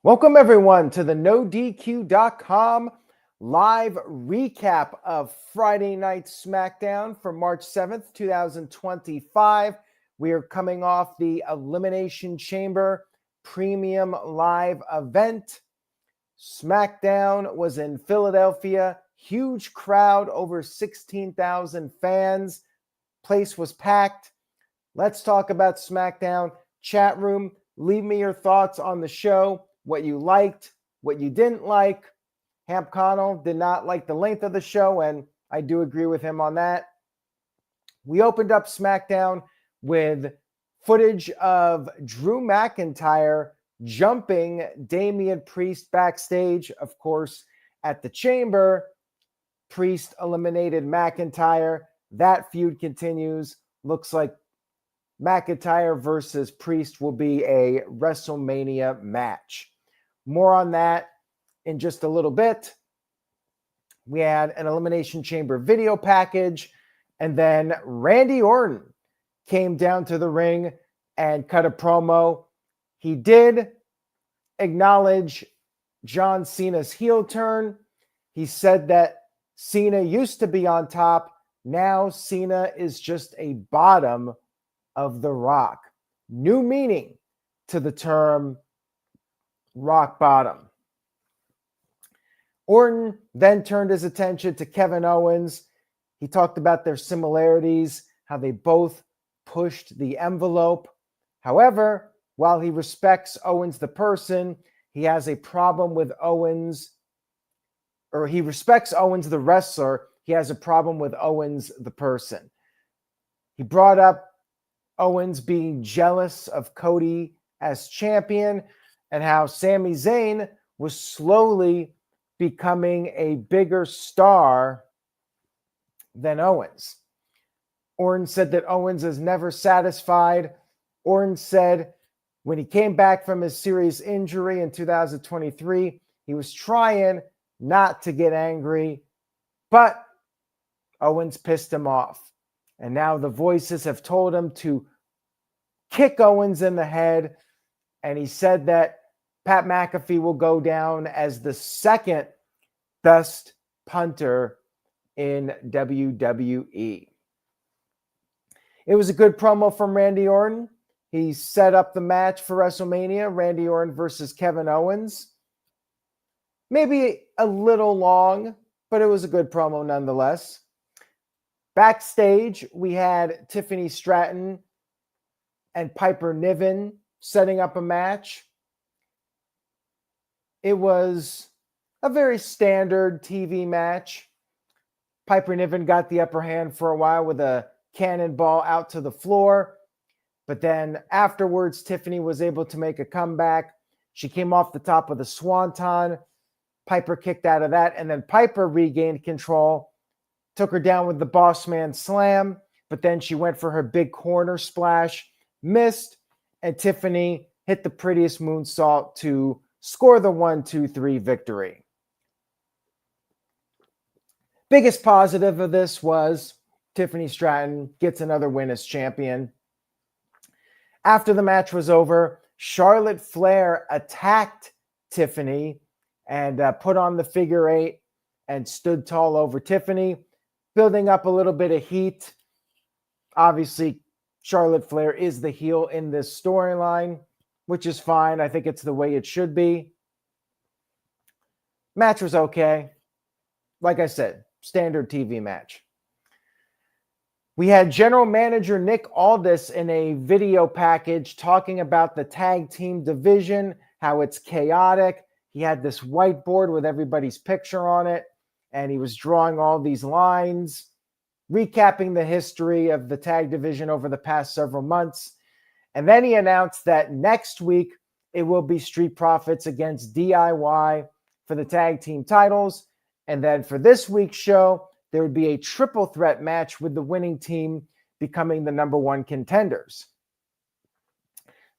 Welcome, everyone, to the NoDQ.com live recap of Friday Night Smackdown for March 7th, 2025. We are coming off the Elimination Chamber Premium Live event. Smackdown was in Philadelphia. Huge crowd, over 16,000 fans. Place was packed. Let's talk about Smackdown. Chat room, leave me your thoughts on the show. What you liked, what you didn't like. Hamp Connell did not like the length of the show, and I do agree with him on that. We opened up SmackDown with footage of Drew McIntyre jumping Damian Priest backstage. Of course, at the Chamber, Priest eliminated McIntyre. That feud continues. Looks like McIntyre versus Priest will be a WrestleMania match. More on that in just a little bit. We had an Elimination Chamber video package, and then Randy Orton came down to the ring and cut a promo. He did acknowledge John Cena's heel turn. He said that Cena used to be on top. Now Cena is just a bottom of the rock. New meaning to the term rock bottom. Orton then turned his attention to Kevin Owens. He talked about their similarities, how they both pushed the envelope. However, while he respects Owens the person, he has a problem with Owens, or he respects Owens the wrestler. He has a problem with Owens the person. He brought up Owens being jealous of Cody as champion and how Sami Zayn was slowly becoming a bigger star than Owens. Orton said that Owens is never satisfied. Orton said when he came back from his serious injury in 2023, he was trying not to get angry, but Owens pissed him off. And now the voices have told him to kick Owens in the head. And he said that Pat McAfee will go down as the second best punter in WWE. It was a good promo from Randy Orton. He set up the match for WrestleMania, Randy Orton versus Kevin Owens. Maybe a little long, but it was a good promo nonetheless. Backstage, we had Tiffany Stratton and Piper Niven setting up a match. It was a very standard TV match. Piper Niven got the upper hand for a while with a cannonball out to the floor. But then afterwards, Tiffany was able to make a comeback. She came off the top of the swanton. Piper kicked out of that. And then Piper regained control, took her down with the boss man slam. But then she went for her big corner splash, missed, and Tiffany hit the prettiest moonsault to score the 1-2-3 victory. Biggest positive of this was Tiffany Stratton gets another win as champion. After the match was over, Charlotte Flair attacked Tiffany and put on the figure eight and stood tall over Tiffany, building up a little bit of heat. Obviously, Charlotte Flair is the heel in this storyline, which is fine. I think it's the way it should be. Match was okay. Like I said, standard TV match. We had General Manager Nick Aldis in a video package talking about the tag team division, how it's chaotic. He had this whiteboard with everybody's picture on it, and he was drawing all these lines, recapping the history of the tag division over the past several months. And then he announced that next week it will be Street Profits against DIY for the tag team titles. And then for this week's show, there would be a triple threat match with the winning team becoming the number one contenders.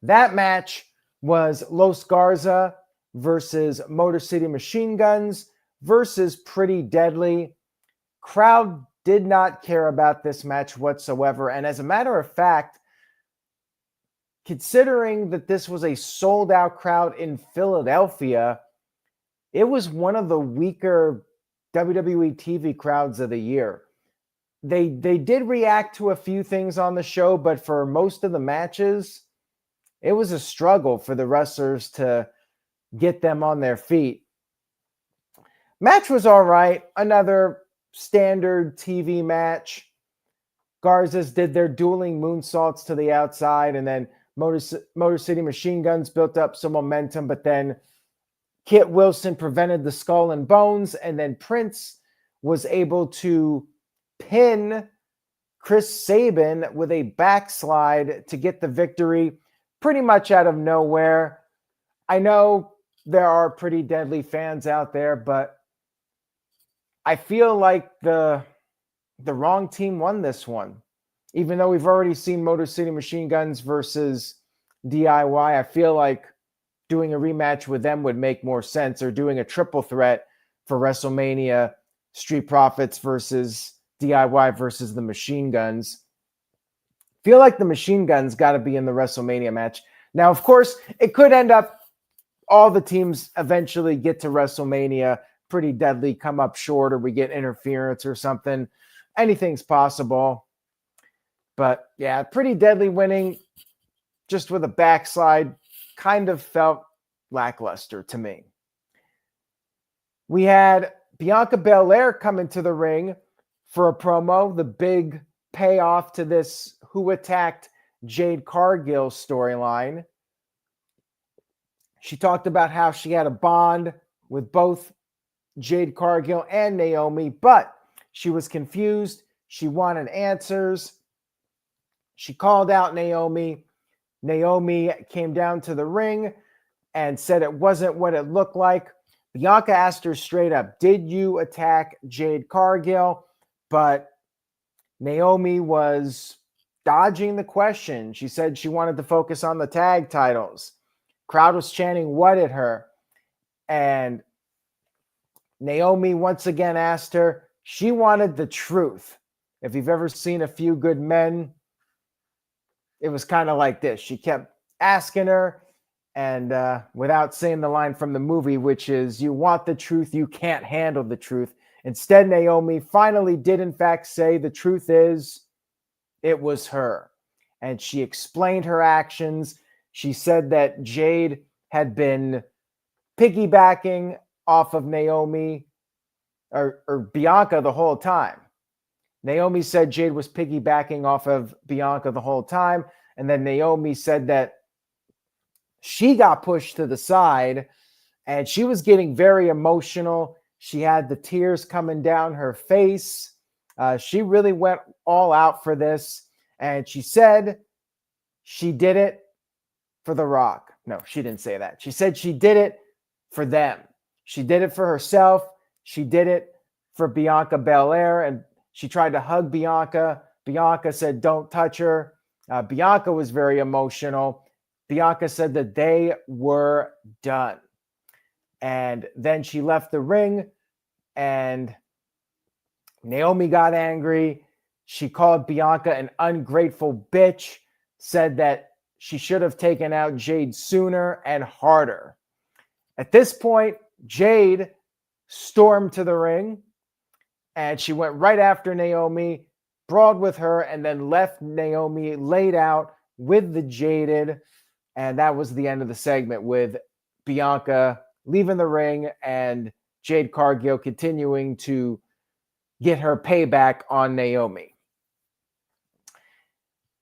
That match was Los Garza versus Motor City Machine Guns versus Pretty Deadly. Crowd did not care about this match whatsoever. And as a matter of fact, considering that this was a sold-out crowd in Philadelphia, it was one of the weaker WWE TV crowds of the year. They did react to a few things on the show, but for most of the matches, it was a struggle for the wrestlers to get them on their feet. Match was all right. Another standard TV match. Garzas did their dueling moonsaults to the outside, and then Motor City Machine Guns built up some momentum, but then Kit Wilson prevented the skull and bones, and then Prince was able to pin Chris Sabin with a backslide to get the victory pretty much out of nowhere. I know there are Pretty Deadly fans out there, but I feel like the wrong team won this one. Even though we've already seen Motor City Machine Guns versus DIY, I feel like doing a rematch with them would make more sense, or doing a triple threat for WrestleMania, Street Profits versus DIY versus the Machine Guns. Feel like the Machine Guns got to be in the WrestleMania match. Now, of course, it could end up all the teams eventually get to WrestleMania, Pretty Deadly come up short, or we get interference or something. Anything's possible. But yeah, Pretty Deadly winning just with a backslide kind of felt lackluster to me. We had Bianca Belair come into the ring for a promo, the big payoff to this Who Attacked Jade Cargill storyline. She talked about how she had a bond with both Jade Cargill and Naomi, but she was confused. She wanted answers. She called out Naomi. Naomi came down to the ring and said it wasn't what it looked like. Bianca asked her straight up, did you attack Jade Cargill? But Naomi was dodging the question. She said she wanted to focus on the tag titles. Crowd was chanting what at her. And Naomi once again asked her, she wanted the truth. If you've ever seen A Few Good Men, it was kind of like this. She kept asking her, and without saying the line from the movie, which is, you want the truth, you can't handle the truth. Instead, Naomi finally did, in fact, say the truth is, it was her. And she explained her actions. She said that Jade had been piggybacking off of Naomi or Bianca the whole time. Naomi said Jade was piggybacking off of Bianca the whole time. And then Naomi said that she got pushed to the side and she was getting very emotional. She had the tears coming down her face. She really went all out for this. And she said she did it for The Rock. No, she didn't say that. She said she did it for them. She did it for herself. She did it for Bianca Belair. And she tried to hug Bianca. Bianca said, don't touch her. Bianca was very emotional. Bianca said that they were done. And then she left the ring and Naomi got angry. She called Bianca an ungrateful bitch, said that she should have taken out Jade sooner and harder. At this point, Jade stormed to the ring and she went right after Naomi, brawled with her, and then left Naomi laid out with the Jaded. And that was the end of the segment, with Bianca leaving the ring and Jade Cargill continuing to get her payback on Naomi.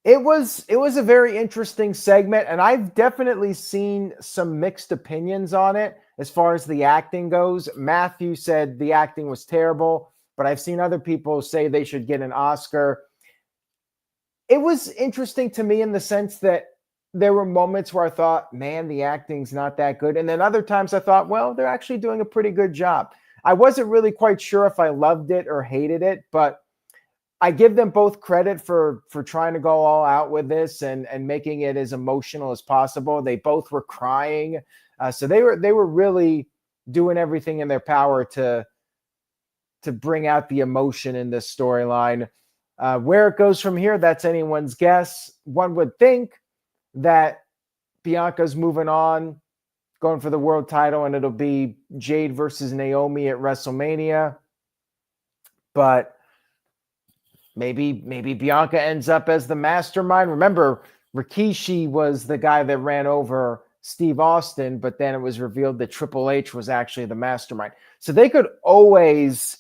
It was a very interesting segment, and I've definitely seen some mixed opinions on it as far as the acting goes. Matthew said the acting was terrible, but I've seen other people say they should get an Oscar. It was interesting to me in the sense that there were moments where I thought, man, the acting's not that good. And then other times I thought, well, they're actually doing a pretty good job. I wasn't really quite sure if I loved it or hated it, but I give them both credit for trying to go all out with this and making it as emotional as possible. They both were crying. So they were really doing everything in their power to bring out the emotion in this storyline. Where it goes from here, that's anyone's guess. One would think that Bianca's moving on, going for the world title, and it'll be Jade versus Naomi at WrestleMania. But maybe Bianca ends up as the mastermind. Remember, Rikishi was the guy that ran over Steve Austin, but then it was revealed that Triple H was actually the mastermind. So they could always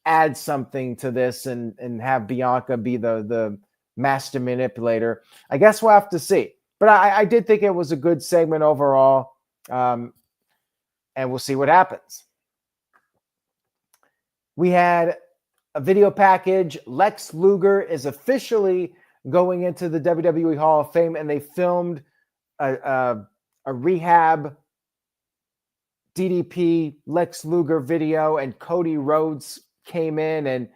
add something to this and have Bianca be the master manipulator. I guess we'll have to see. But I did think it was a good segment overall, and we'll see what happens. We had a video package. Lex Luger is officially going into the WWE Hall of Fame, and they filmed a rehab DDP Lex Luger video, and Cody Rhodes came in and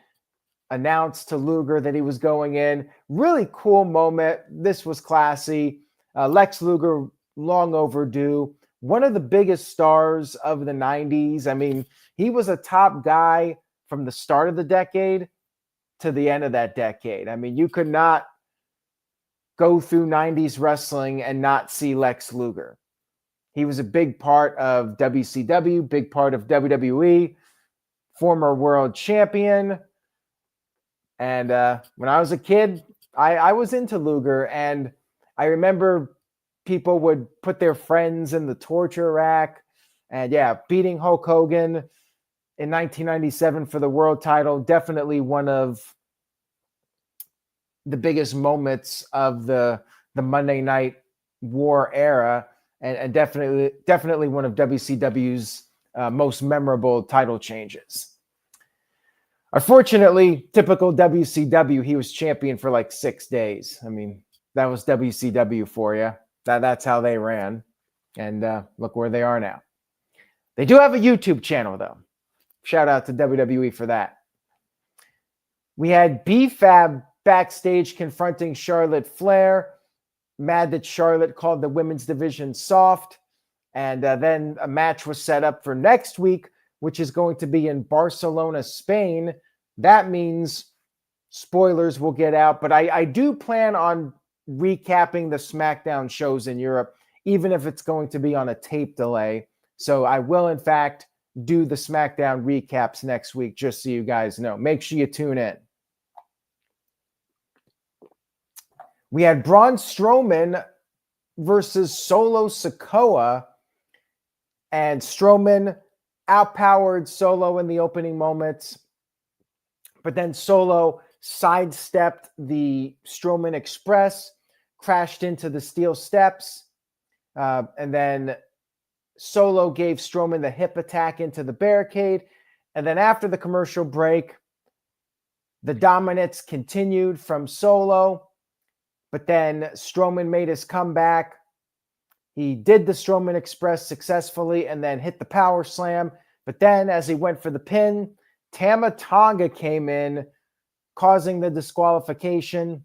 announced to Luger that he was going in. Really cool moment. This was classy. Lex Luger, long overdue. One of the biggest stars of the 90s. I mean, he was a top guy from the start of the decade to the end of that decade. I mean, you could not go through 90s wrestling and not see Lex Luger. He was a big part of WCW, big part of WWE, former world champion. And when I was a kid, I was into Luger, and I remember people would put their friends in the torture rack, and beating Hulk Hogan in 1997 for the world title, definitely one of the biggest moments of the Monday Night War era, and definitely one of WCW's most memorable title changes. Unfortunately, typical WCW, he was champion for like 6 days. I mean, that was WCW for you. That's how they ran. And look where they are now. They do have a YouTube channel, though. Shout out to WWE for that. We had B-Fab backstage confronting Charlotte Flair. Mad that Charlotte called the women's division soft. And then a match was set up for next week, which is going to be in Barcelona, Spain. That means spoilers will get out. But I do plan on recapping the SmackDown shows in Europe, even if it's going to be on a tape delay. So I will, in fact, do the SmackDown recaps next week, just so you guys know. Make sure you tune in. We had Braun Strowman versus Solo Sikoa, and Strowman outpowered Solo in the opening moments, but then Solo sidestepped the Strowman Express, crashed into the steel steps, and then Solo gave Strowman the hip attack into the barricade. And then after the commercial break, the dominance continued from Solo, but then Strowman made his comeback. He did the Strowman Express successfully and then hit the power slam. But then as he went for the pin, Tama Tonga came in, causing the disqualification.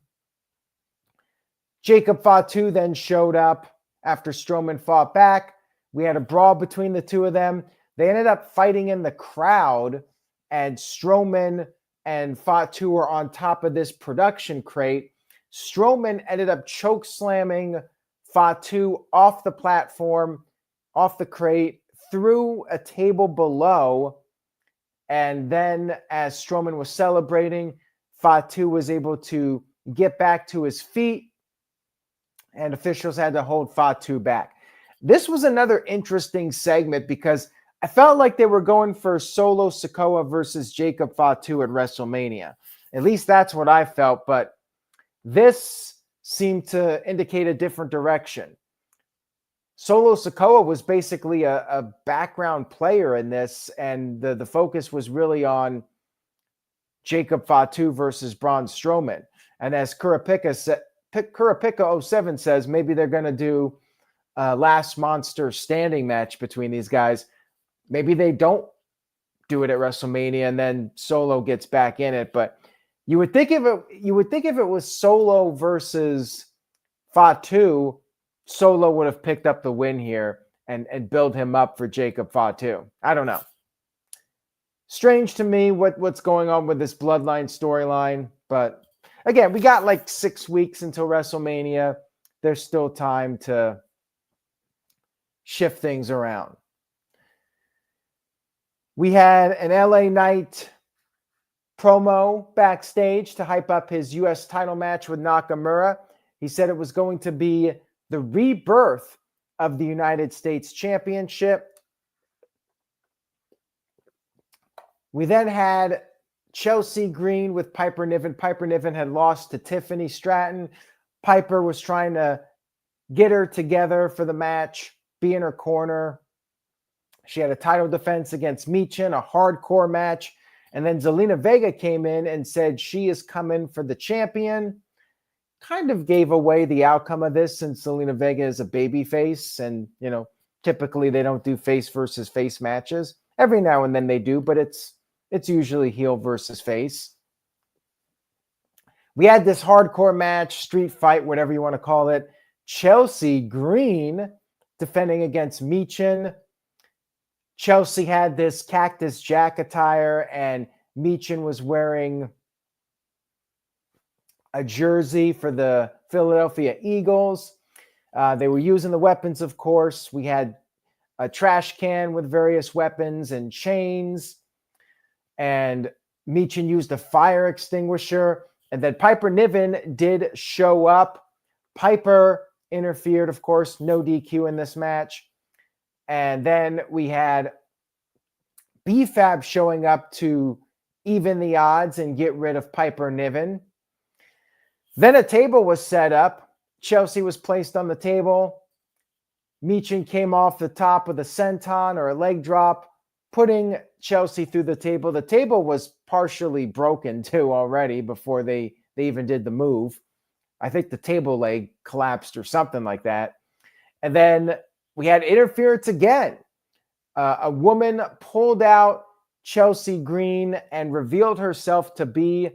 Jacob Fatu then showed up after Strowman fought back. We had a brawl between the two of them. They ended up fighting in the crowd, and Strowman and Fatu were on top of this production crate. Strowman ended up choke slamming Fatu off the platform, off the crate, through a table below. And then as Strowman was celebrating, Fatu was able to get back to his feet, and officials had to hold Fatu back. This was another interesting segment because I felt like they were going for Solo Sikoa versus Jacob Fatu at WrestleMania. At least that's what I felt, but this seemed to indicate a different direction. Solo Sikoa was basically a background player in this, and the focus was really on Jacob Fatu versus Braun Strowman. And as Kurapika07 says, maybe they're going to do a last monster standing match between these guys. Maybe they don't do it at WrestleMania and then Solo gets back in it. But you would think if it was Solo versus Fatu, Solo would have picked up the win here and build him up for Jacob Fatu. I don't know. Strange to me what's going on with this bloodline storyline. But again, we got like 6 weeks until WrestleMania. there's still time to shift things around. We had an LA Knight promo backstage to hype up his U.S. title match with Nakamura. He said it was going to be the rebirth of the United States Championship. We then had Chelsea Green with Piper Niven. Piper Niven had lost to Tiffany Stratton. Piper was trying to get her together for the match, be in her corner. She had a title defense against Michin, a hardcore match. And then Zelina Vega came in and said she is coming for the champion. Kind of gave away the outcome of this since Zelina Vega is a babyface. And, typically they don't do face versus face matches. Every now and then they do, but it's usually heel versus face. We had this hardcore match, street fight, whatever you want to call it. Chelsea Green defending against Michin. Chelsea had this Cactus Jack attire, and Michin was wearing a jersey for the Philadelphia Eagles. They were using the weapons, of course. We had a trash can with various weapons and chains, and Michin used a fire extinguisher. And then Piper Niven did show up. Piper interfered, of course, no DQ in this match. And then we had BFAB showing up to even the odds and get rid of Piper Niven. Then a table was set up. Chelsea was placed on the table. Michin came off the top with a senton or a leg drop, putting Chelsea through the table. The table was partially broken too already before they even did the move. I think the table leg collapsed or something like that. And then we had interference again. A woman pulled out Chelsea Green and revealed herself to be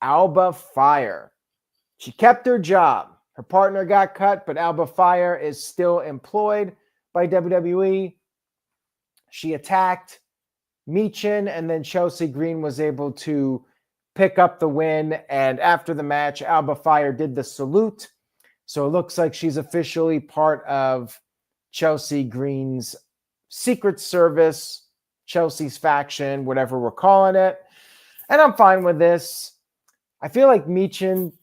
Alba Fire. She kept her job. Her partner got cut, but Alba Fire is still employed by WWE. She attacked Michin, and then Chelsea Green was able to pick up the win. And after the match, Alba Fire did the salute. So it looks like she's officially part of Chelsea Green's Secret Service, Chelsea's faction, whatever we're calling it. And I'm fine with this. I feel like Michin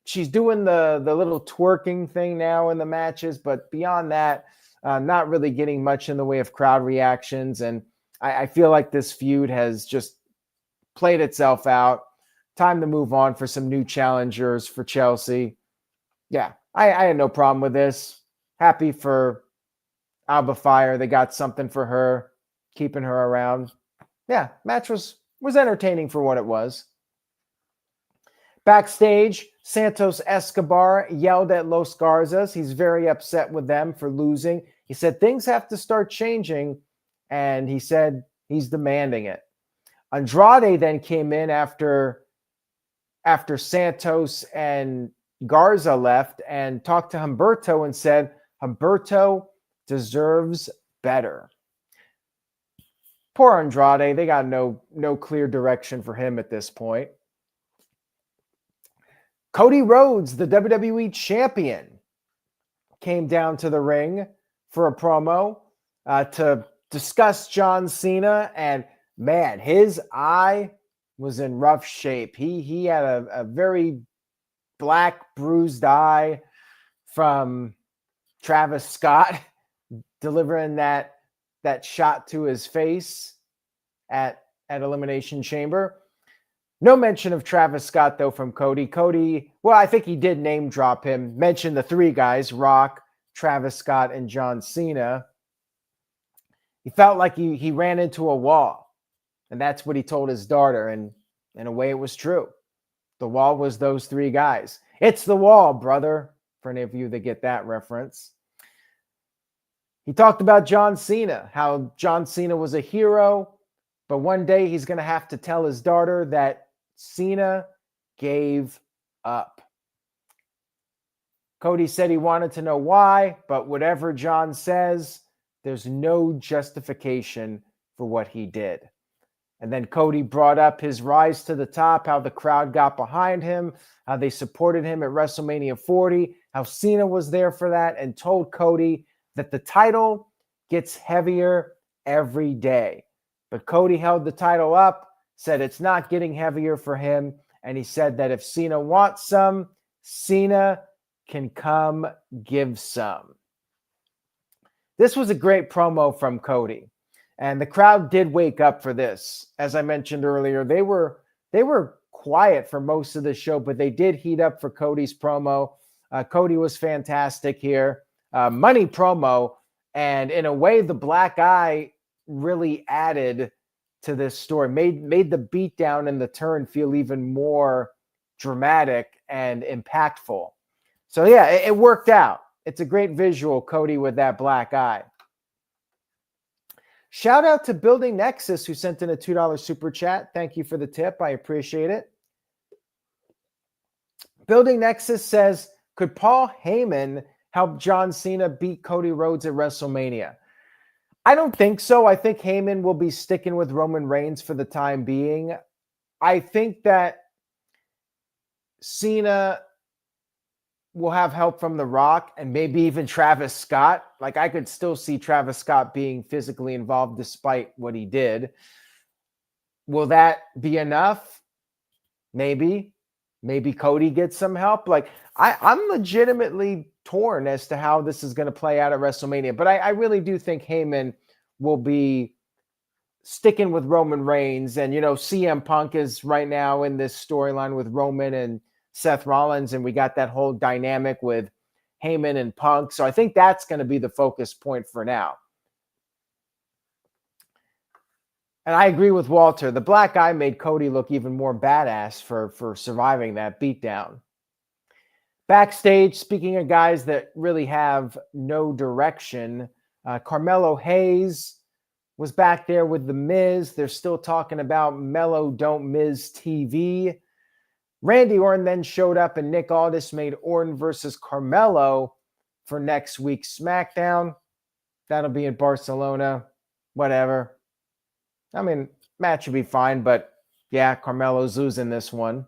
she's doing the little twerking thing now in the matches, but beyond that, not really getting much in the way of crowd reactions. And I feel like this feud has just played itself out. Time to move on for some new challengers for Chelsea. Yeah, I had no problem with this. Happy for Alba Fire. They got something for her, keeping her around. Yeah, match was entertaining for what it was. Backstage, Santos Escobar yelled at Los Garzas. He's very upset with them for losing. He said things have to start changing, and he said he's demanding it. Andrade then came in after Santos and Garza left and talked to Humberto and said Humberto deserves better. Poor Andrade. They got no clear direction for him at this point. Cody Rhodes, the WWE champion, came down to the ring for a promo to discuss John Cena. And man, his eye was in rough shape. He had a very black, bruised eye from Travis Scott delivering that shot to his face at Elimination Chamber. No mention of Travis Scott, though, from Cody. Cody, well, I think he did name drop him, mention the three guys, Rock, Travis Scott, and John Cena. He felt like he ran into a wall, and that's what he told his daughter, and in a way it was true. The wall was those three guys. It's the wall, brother, for any of you that get that reference. He talked about John Cena, how John Cena was a hero, but one day he's going to have to tell his daughter that Cena gave up. Cody said he wanted to know why, but whatever John says, there's no justification for what he did. And then Cody brought up his rise to the top, how the crowd got behind him, how they supported him at WrestleMania 40, how Cena was there for that, and told Cody that the title gets heavier every day. But Cody held the title up, said it's not getting heavier for him, and he said that if Cena wants some, Cena can come give some. This was a great promo from Cody. And the crowd did wake up for this. As I mentioned earlier, they were quiet for most of the show, but they did heat up for Cody's promo. Cody was fantastic here. Money promo. And in a way, the black eye really added to this story, made the beatdown and the turn feel even more dramatic and impactful. So yeah, it worked out. It's a great visual, Cody with that black eye. Shout out to Building Nexus, who sent in a $2 super chat. Thank you for the tip. I appreciate it. Building Nexus says, could Paul Heyman help John Cena beat Cody Rhodes at WrestleMania? I don't think so. I think Heyman will be sticking with Roman Reigns for the time being. I think that Cena will have help from The Rock and maybe even Travis Scott. Like, I could still see Travis Scott being physically involved despite what he did. Will that be enough? Maybe. Maybe Cody gets some help. Like, I'm legitimately torn as to how this is going to play out at WrestleMania. But I really do think Heyman will be sticking with Roman Reigns. And, you know, CM Punk is right now in this storyline with Roman and Seth Rollins, and we got that whole dynamic with Heyman and Punk. So I think that's going to be the focus point for now. And I agree with Walter. The black eye made Cody look even more badass for surviving that beatdown. Backstage, speaking of guys that really have no direction, Carmelo Hayes was back there with The Miz. They're still talking about Mello Don't Miz TV. Randy Orton then showed up, and Nick Aldis made Orton versus Carmelo for next week's SmackDown. That'll be in Barcelona. Whatever. I mean, match should be fine, but yeah, Carmelo's losing this one.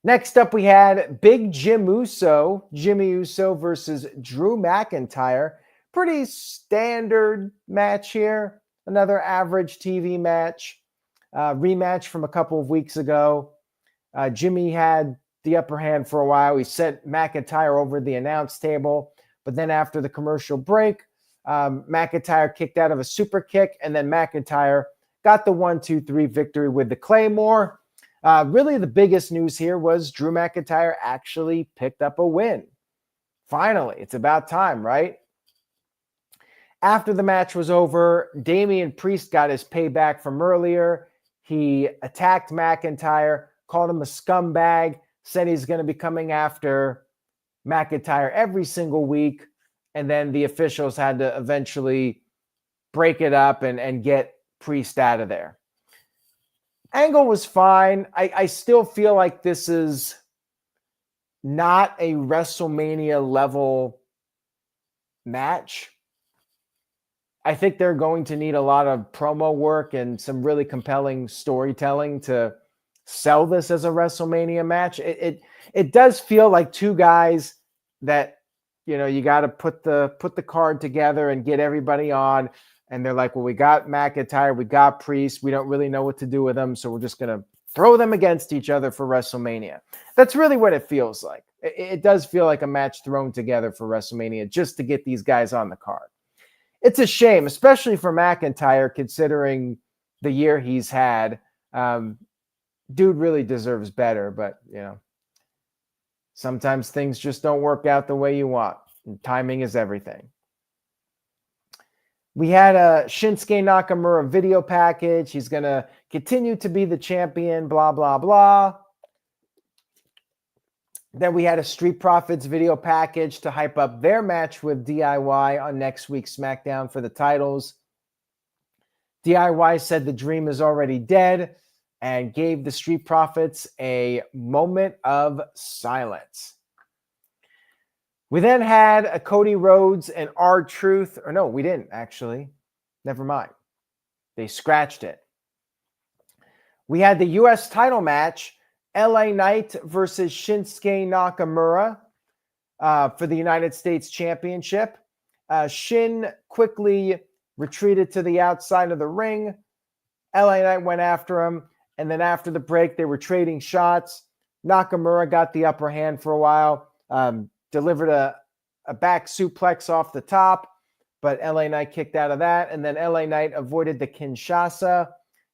Next up, we had Big Jimmy Uso versus Drew McIntyre. Pretty standard match here. Another average TV match. Rematch from a couple of weeks ago. Jimmy had the upper hand for a while. He sent McIntyre over the announce table. But then after the commercial break, McIntyre kicked out of a super kick. And then McIntyre got the 1-2-3 victory with the Claymore. Really, the biggest news here was Drew McIntyre actually picked up a win. Finally, it's about time, right? After the match was over, Damian Priest got his payback from earlier. He attacked McIntyre, called him a scumbag, said he's going to be coming after McIntyre every single week. And then the officials had to eventually break it up and get Priest out of there. Angle was fine. I still feel like this is not a WrestleMania level match. I think they're going to need a lot of promo work and some really compelling storytelling to sell this as a WrestleMania match. It does feel like two guys that, you know, you got to put the card together and get everybody on. And they're like, well, we got McIntyre, we got Priest. We don't really know what to do with them, so we're just going to throw them against each other for WrestleMania. That's really what it feels like. It does feel like a match thrown together for WrestleMania just to get these guys on the card. It's a shame, especially for McIntyre, considering the year he's had. Dude really deserves better, but, you know, sometimes things just don't work out the way you want. And timing is everything. We had a Shinsuke Nakamura video package. He's going to continue to be the champion, blah, blah, blah. Then we had a Street Profits video package to hype up their match with DIY on next week's SmackDown for the titles. DIY said the dream is already dead and gave the Street Profits a moment of silence. We then had a Cody Rhodes and R-Truth. Or no, we didn't, actually. Never mind. They scratched it. We had the U.S. title match, LA Knight versus Shinsuke Nakamura for the United States Championship. Shin quickly retreated to the outside of the ring. LA Knight went after him, and then after the break, they were trading shots. Nakamura got the upper hand for a while, delivered a back suplex off the top, but LA Knight kicked out of that, and then LA Knight avoided the Kinshasa,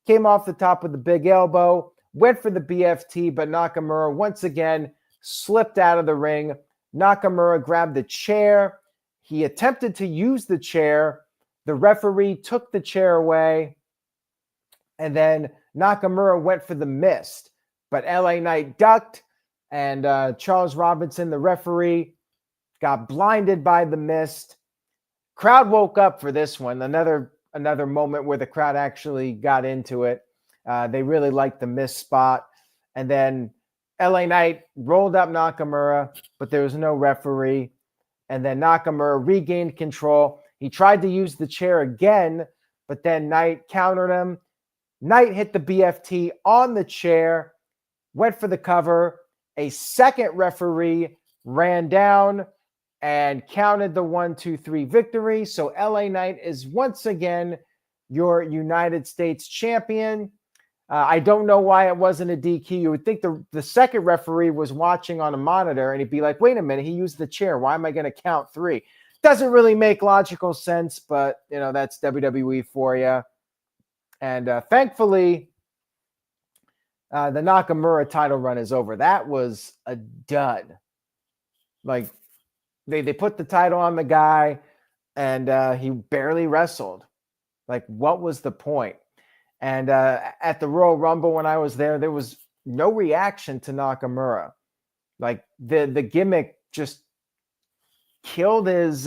came off the top with the big elbow, went for the BFT, but Nakamura once again slipped out of the ring. Nakamura grabbed the chair. He attempted to use the chair. The referee took the chair away, and then Nakamura went for the mist, but LA Knight ducked, and Charles Robinson, the referee, got blinded by the mist. Crowd woke up for this one. Another moment where the crowd actually got into it. They really liked the mist spot. And then LA Knight rolled up Nakamura, but there was no referee. And then Nakamura regained control. He tried to use the chair again, but then Knight countered him. Knight hit the BFT on the chair, went for the cover. A second referee ran down and counted the 1-2-3 victory. So LA Knight is once again your United States champion. I don't know why it wasn't a DQ. You would think the second referee was watching on a monitor and he'd be like, wait a minute, he used the chair. Why am I going to count 3? Doesn't really make logical sense, but, you know, that's WWE for you. And thankfully, the Nakamura title run is over. That was a dud. Like, they put the title on the guy, and he barely wrestled. Like, what was the point? And at the Royal Rumble, when I was there was no reaction to Nakamura. Like, the gimmick just killed his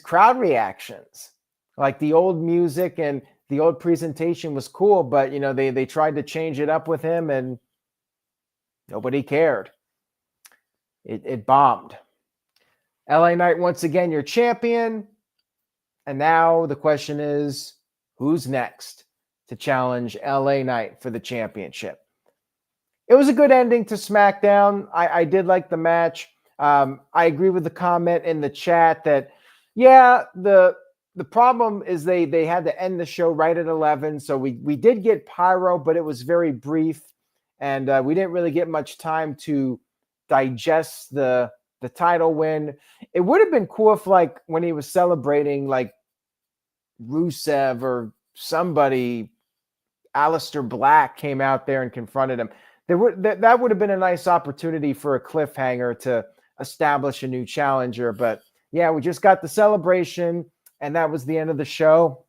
crowd reactions. Like, the old music and the old presentation was cool, but, you know, they tried to change it up with him, and nobody cared. It bombed. LA Knight, once again, your champion. And now the question is, who's next to challenge LA Knight for the championship? It was a good ending to SmackDown. I did like the match. I agree with the comment in the chat that, yeah, the problem is they had to end the show right at 11. So we did get pyro, but it was very brief. And we didn't really get much time to digest the title win. It would have been cool if, like, when he was celebrating, like, Rusev or somebody, Aleister Black, came out there and confronted him. That would have been a nice opportunity for a cliffhanger to establish a new challenger. But yeah, we just got the celebration, and that was the end of the show.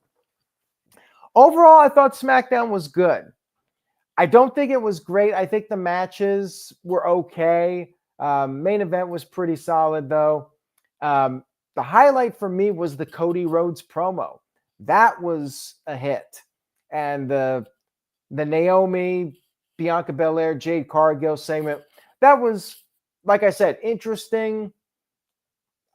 Overall, I thought SmackDown was good. I don't think it was great. I think the matches were okay. Main event was pretty solid, though. The highlight for me was the Cody Rhodes promo. That was a hit. And the Naomi, Bianca Belair, Jade Cargill segment, that was, like I said, interesting.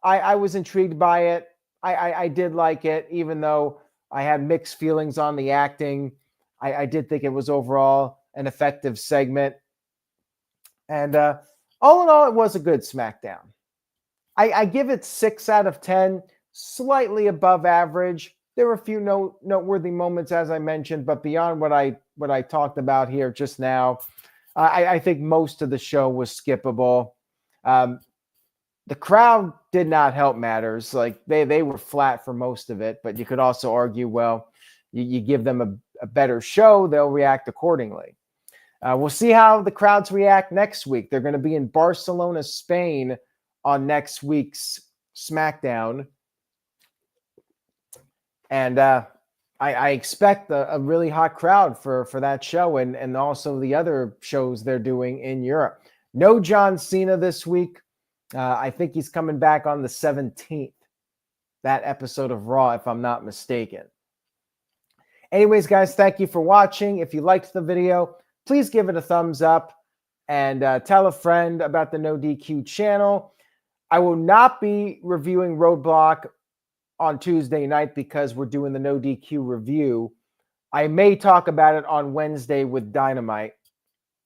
I was intrigued by it. I did like it, even though I had mixed feelings on the acting. I did think it was overall an effective segment. And all in all, it was a good SmackDown. I give it 6 out of 10, slightly above average. There were a few noteworthy moments, as I mentioned, but beyond what I talked about here just now, I think most of the show was skippable. The crowd did not help matters. Like, they were flat for most of it, but you could also argue, well, you give them a better show, they'll react accordingly. We'll see how the crowds react next week. They're going to be in Barcelona, Spain on next week's SmackDown. And I expect a really hot crowd for that show and also the other shows they're doing in Europe. No John Cena this week. I think he's coming back on the 17th, that episode of Raw, if I'm not mistaken. Anyways, guys, thank you for watching. If you liked the video, please give it a thumbs up and tell a friend about the No DQ channel. I will not be reviewing Roadblock on Tuesday night because we're doing the No DQ review. I may talk about it on Wednesday with Dynamite.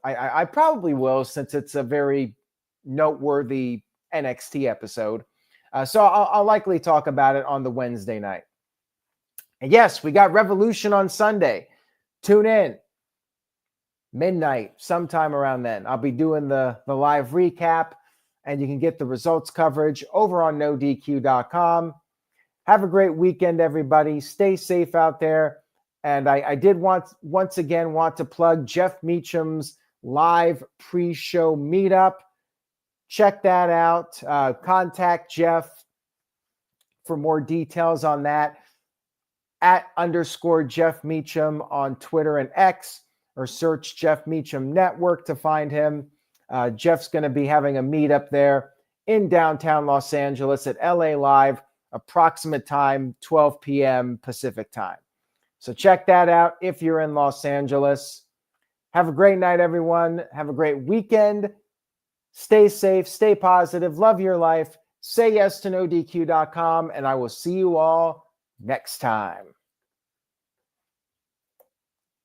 I probably will, since it's a very noteworthy NXT episode. So I'll likely talk about it on the Wednesday night. And yes, we got Revolution on Sunday. Tune in. Midnight, sometime around then. I'll be doing the live recap, and you can get the results coverage over on NoDQ.com. Have a great weekend, everybody. Stay safe out there. And I did once again want to plug Jeff Meacham's live pre-show meetup. Check that out. Contact Jeff for more details on that @_Jeff Meacham on Twitter and X, or search Jeff Meacham Network to find him. Jeff's going to be having a meetup there in downtown Los Angeles at LA Live, approximate time 12 p.m. Pacific time. So check that out if you're in Los Angeles. Have a great night, everyone. Have a great weekend. Stay safe, stay positive, love your life. Say yes to NoDQ.com, and I will see you all next time.